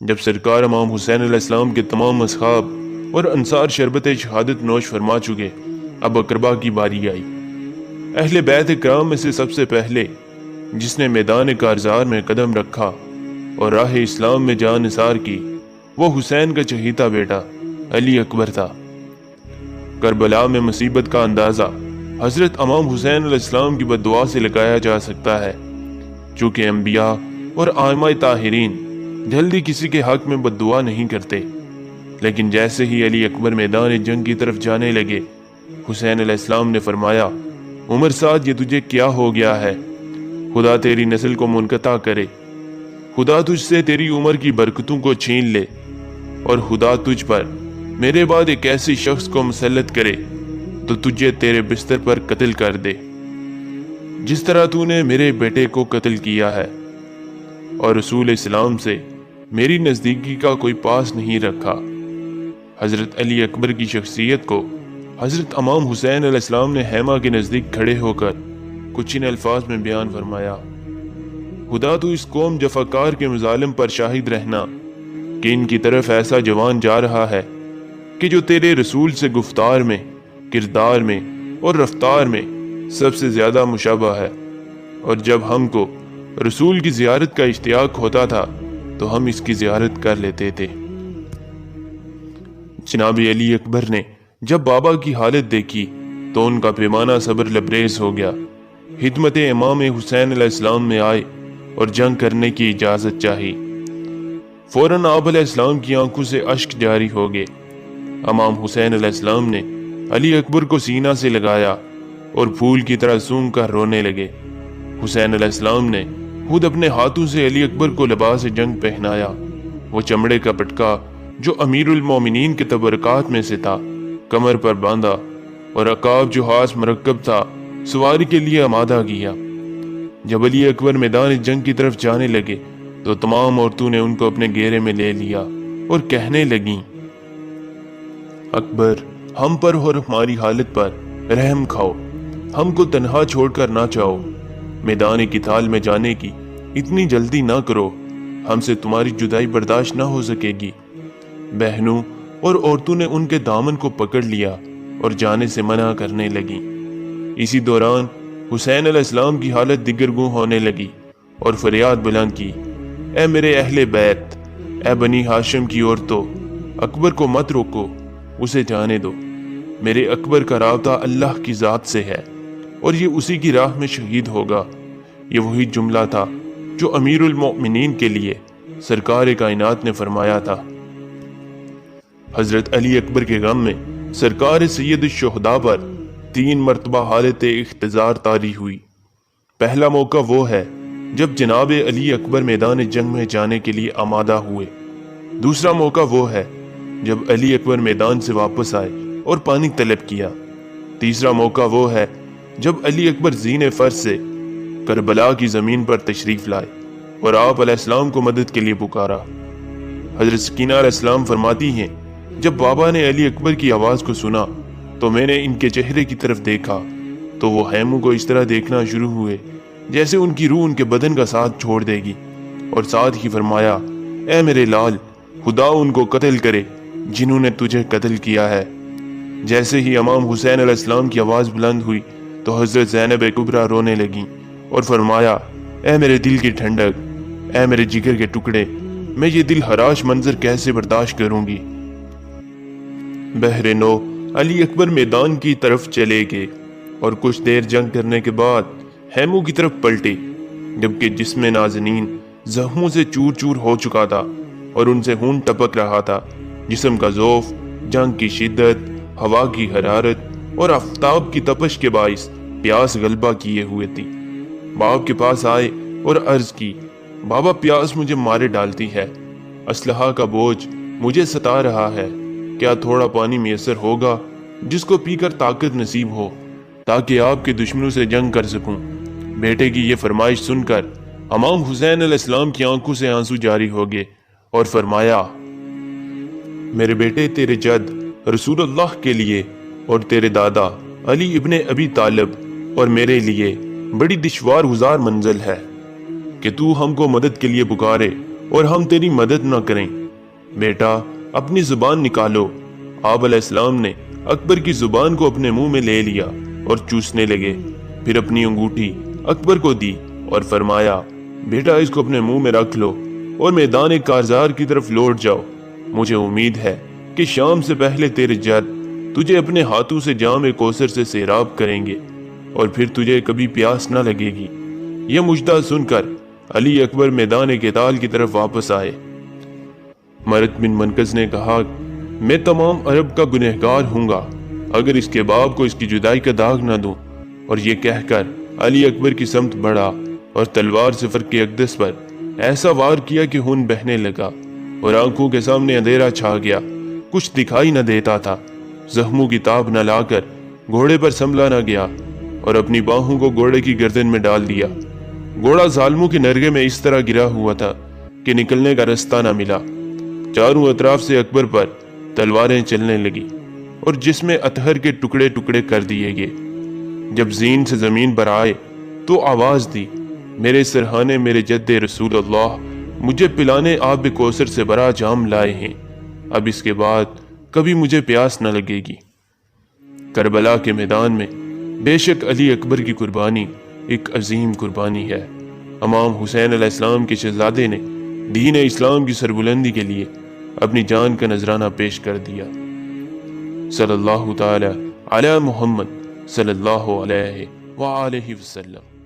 جب سرکار امام حسین علیہ السلام کے تمام اصحاب اور انصار شربت شہادت نوش فرما چکے، اب اقربا کی باری آئی۔ اہل بیت کرام میں سے سب سے پہلے جس نے میدان کارزار میں قدم رکھا اور راہ اسلام میں جان نثار کی، وہ حسین کا چہیتا بیٹا علی اکبر تھا۔ کربلا میں مصیبت کا اندازہ حضرت امام حسین علیہ السلام کی بددعا سے لگایا جا سکتا ہے، چونکہ انبیاء اور ائمہ طاہرین جلدی کسی کے حق میں بددعا نہیں کرتے، لیکن جیسے ہی علی اکبر میدان جنگ کی طرف جانے لگے، حسین علیہ السلام نے فرمایا، عمر سعد، یہ تجھے کیا ہو گیا ہے؟ خدا تیری نسل کو منقطع کرے، خدا تجھ سے تیری عمر کی برکتوں کو چھین لے، اور خدا تجھ پر میرے بعد ایک ایسے شخص کو مسلط کرے تو تجھے تیرے بستر پر قتل کر دے، جس طرح تو نے میرے بیٹے کو قتل کیا ہے، اور رسول اسلام سے میری نزدیکی کا کوئی پاس نہیں رکھا۔ حضرت علی اکبر کی شخصیت کو حضرت امام حسین علیہ السلام نے خیمہ کے نزدیک کھڑے ہو کر کچھ ان الفاظ میں بیان فرمایا، خدا تو اس قوم جفاکار کے مظالم پر شاہد رہنا کہ ان کی طرف ایسا جوان جا رہا ہے کہ جو تیرے رسول سے گفتار میں، کردار میں اور رفتار میں سب سے زیادہ مشابہ ہے، اور جب ہم کو رسول کی زیارت کا اشتیاق ہوتا تھا تو ہم اس کی زیارت کر لیتے تھے۔ جناب علی اکبر نے جب بابا کی حالت دیکھی تو ان کا پیمانہ صبر لبریز ہو گیا، خدمت امام حسین علیہ السلام میں آئے اور جنگ کرنے کی اجازت چاہی۔ فوراً آپ علیہ السلام کی آنکھوں سے اشک جاری ہو گئے۔ امام حسین علیہ السلام نے علی اکبر کو سینہ سے لگایا اور پھول کی طرح سونگ کر رونے لگے۔ حسین علیہ السلام نے خود اپنے ہاتھوں سے علی اکبر کو لباس جنگ پہنایا۔ وہ چمڑے کا پٹکا جو امیر المومنین کے تبرکات میں سے تھا کمر پر باندھا، اور عقاب جو خاص مرکب تھا سواری کے لیے آمادہ کیا۔ جب علی اکبر میدان جنگ کی طرف جانے لگے تو تمام عورتوں نے ان کو اپنے گھیرے میں لے لیا اور کہنے لگیں، اکبر، ہم پر اور ہماری حالت پر رحم کھاؤ، ہم کو تنہا چھوڑ کر نہ جاؤ، میدان قتال میں جانے کی اتنی جلدی نہ کرو، ہم سے تمہاری جدائی برداشت نہ ہو سکے گی۔ بہنوں اور عورتوں نے ان کے دامن کو پکڑ لیا اور جانے سے منع کرنے لگی۔ اسی دوران حسین علیہ السلام کی حالت دگرگوں ہونے لگی اور فریاد بلند کی، اے میرے اہل بیت، اے بنی ہاشم کی عورتوں، اکبر کو مت روکو، اسے جانے دو۔ میرے اکبر کا رابطہ اللہ کی ذات سے ہے اور یہ اسی کی راہ میں شہید ہوگا۔ یہ وہی جملہ تھا جو امیر المؤمنین کے لیے سرکار کائنات نے فرمایا تھا۔ حضرت علی اکبر کے غم میں سرکار سید الشہداء پر 3 مرتبہ حالت اختزار طاری ہوئی۔ پہلا موقع وہ ہے جب جناب علی اکبر میدان جنگ میں جانے کے لیے آمادہ ہوئے۔ دوسرا موقع وہ ہے جب علی اکبر میدان سے واپس آئے اور پانی طلب کیا۔ تیسرا موقع وہ ہے جب علی اکبر زین فرض سے کربلا کی زمین پر تشریف لائے اور آپ علیہ السلام کو مدد کے لیے پکارا۔ حضرت سکینہ علیہ السلام فرماتی ہیں، جب بابا نے علی اکبر کی آواز کو سنا تو میں نے ان کے چہرے کی طرف دیکھا تو وہ خیموں کو اس طرح دیکھنا شروع ہوئے جیسے ان کی روح ان کے بدن کا ساتھ چھوڑ دے گی، اور ساتھ ہی فرمایا، اے میرے لال، خدا ان کو قتل کرے جنہوں نے تجھے قتل کیا ہے۔ جیسے ہی امام حسین علیہ السلام کی آواز بلند ہوئی تو حضرت زینب کبریٰ رونے لگیں اور فرمایا، اے میرے دل کی ٹھنڈک، اے میرے جگر کے ٹکڑے، میں یہ دل حراش منظر کیسے برداشت کروں گی۔ بہر نو علی اکبر میدان کی طرف چلے گئے اور کچھ دیر جنگ کرنے کے بعد خیموں کی طرف پلٹے، جبکہ جسم نازنین زخموں سے چور چور ہو چکا تھا اور ان سے خون ٹپک رہا تھا۔ جسم کا ذوف، جنگ کی شدت، ہوا کی حرارت اور آفتاب کی تپش کے باعث پیاس غلبہ کیے ہوئے تھی۔ باپ کے پاس آئے اور عرض کی، بابا، پیاس مجھے مارے ڈالتی ہے، اسلحہ کا بوجھ مجھے ستا رہا ہے، کیا تھوڑا پانی میسر ہوگا جس کو پی کر طاقت نصیب ہو تاکہ آپ کے دشمنوں سے جنگ کر سکوں؟ بیٹے کی یہ فرمائش سن کر امام حسین علیہ السلام کی آنکھوں سے آنسو جاری ہو گئے اور فرمایا، میرے بیٹے، تیرے جد رسول اللہ کے لیے اور تیرے دادا علی ابن ابی طالب اور میرے لیے بڑی دشوار گزار منزل ہے کہ تو ہم کو مدد کے لیے پکارے اور ہم تیری مدد نہ کریں؟ بیٹا اپنی زبان نکالو۔ آپ علیہ السلام نے اکبر کی زبان کو اپنے منہ میں لے لیا اور چوسنے لگے، پھر اپنی انگوٹھی اکبر کو دی اور فرمایا، بیٹا اس کو اپنے منہ میں رکھ لو اور میدان کارزار کی طرف لوٹ جاؤ۔ مجھے امید ہے کہ شام سے پہلے تیرے جد تجھے اپنے ہاتھوں سے جام کوثر سے سیراب کریں گے اور پھر تجھے کبھی پیاس نہ لگے گی۔ یہ مجدہ سن کر علی اکبر میدان قتال کی طرف واپس آئے۔ مرت بن منقذ نے کہا، میں تمام عرب کا گنہگار ہوں گا اگر اس کے باپ کو اس کی جدائی کا داغ نہ دوں۔ اور یہ کہہ کر علی اکبر کی سمت بڑھا اور تلوار سے فرق اقدس پر ایسا وار کیا کہ خون بہنے لگا اور آنکھوں کے سامنے اندھیرا چھا گیا، کچھ دکھائی نہ دیتا تھا۔ زخموں کی تاب نہ لا کر گھوڑے پر سنبھلا نہ گیا اور اپنی باہوں کو گھوڑے کی گردن میں ڈال دیا۔ گھوڑا ظالموں کے نرغے میں اس طرح گرا ہوا تھا کہ نکلنے کا رستہ نہ ملا۔ چاروں اطراف سے اکبر پر تلواریں چلنے لگی اور جس میں اطہر کے ٹکڑے ٹکڑے کر دیے گئے۔ جب زین سے زمین پر آئے تو آواز دی، میرے سرہانے میرے جد رسول اللہ مجھے پلانے آب کوثر سے بڑا جام لائے ہیں، اب اس کے بعد کبھی مجھے پیاس نہ لگے گی۔ کربلا کے میدان میں بے شک علی اکبر کی قربانی ایک عظیم قربانی ہے۔ امام حسین علیہ السلام کے شہزادے نے دین اسلام کی سربلندی کے لیے اپنی جان کا نذرانہ پیش کر دیا۔ صلی اللہ تعالی علی محمد صلی اللہ علیہ وآلہ وسلم۔